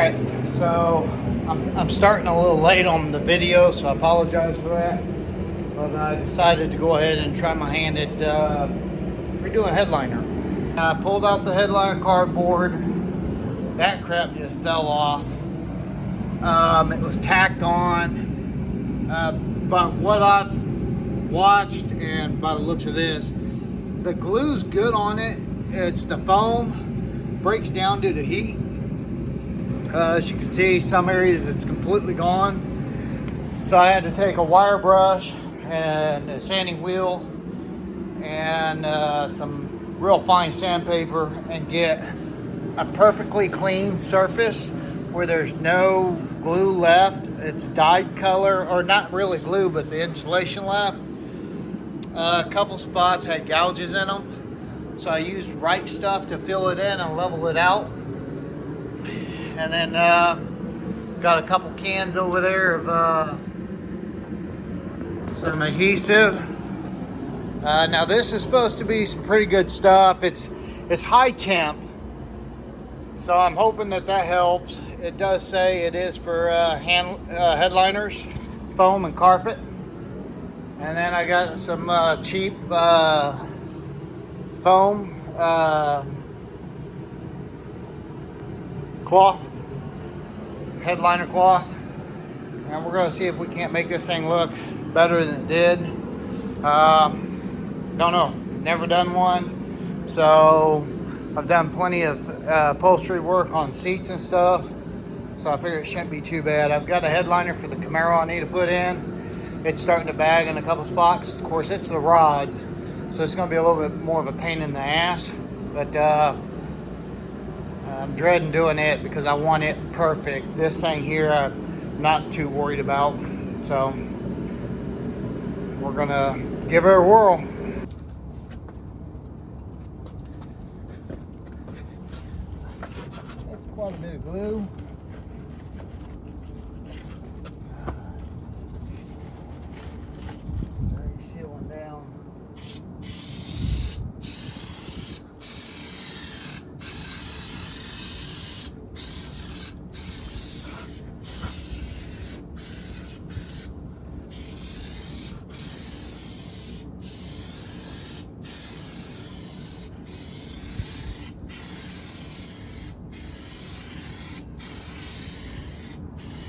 Alright, so I'm starting a little late on the video, so I apologize for that. But I decided to go ahead and try my hand at redoing a headliner. I pulled out the headliner cardboard. That crap just fell off. It was tacked on. But what I watched, and by the looks of this, the glue's good on it. It's the foam breaks down due to heat. As you can see, some areas it's completely gone. So I had to take a wire brush and a sanding wheel and some real fine sandpaper and get a perfectly clean surface where there's no glue left. It's dyed color, or not really glue, but the insulation left. A couple spots had gouges in them. So I used right stuff to fill it in and level it out. And then got a couple cans over there of some adhesive. Now this is supposed to be some pretty good stuff. It's high temp, so I'm hoping that helps. It does say it is for headliners, foam and carpet. And then I got some cheap foam cloth, headliner cloth, and we're going to see if we can't make this thing look better than it did. Don't know, never done one, so I've done plenty of upholstery work on seats and stuff, so I figure it shouldn't be too bad. I've got a headliner for the Camaro I need to put in. It's starting to bag in a couple spots. Of course, it's the rods, so it's going to be a little bit more of a pain in the ass, but I'm dreading doing it because I want it perfect. This thing here I'm not too worried about, so we're gonna give her a whirl. That's quite a bit of glue. It's already sealing down.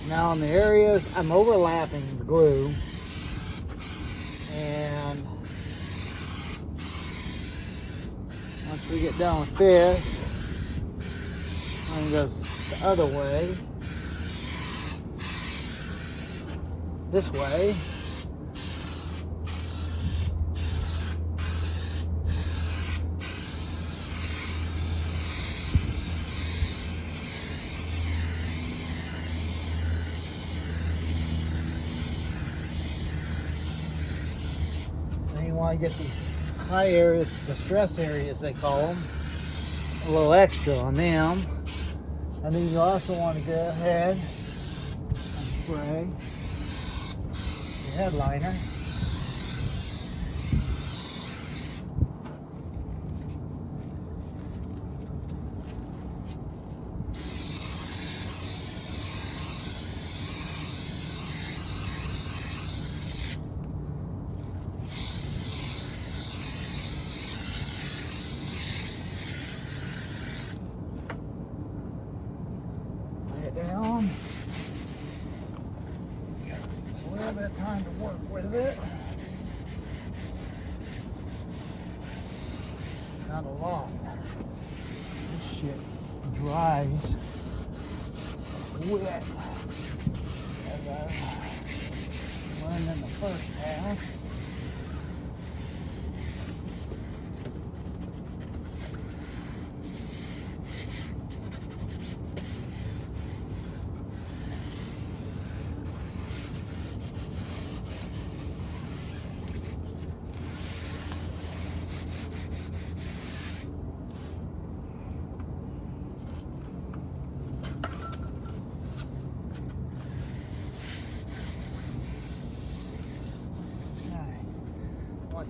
Now in the areas I'm overlapping the glue, and once we get done with this, I'm going to go the other way, this way. You want to get these high areas, the stress areas they call them, a little extra on them. And then you also want to go ahead and spray the headliner. Down. A little bit of time to work with it. Not a lot. This shit dries wet, as I learned in the first half.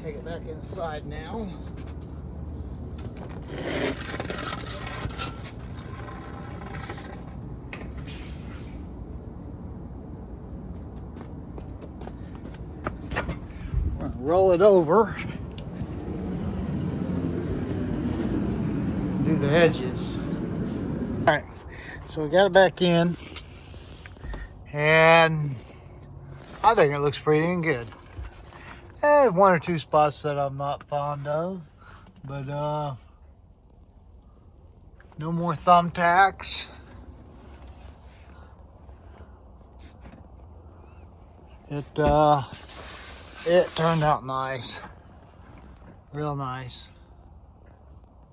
Take it back inside now. roll it over. Do the edges. All right, so we got it back in, and I think it looks pretty and good. And one or two spots that I'm not fond of, but no more thumbtacks. It turned out nice, real nice.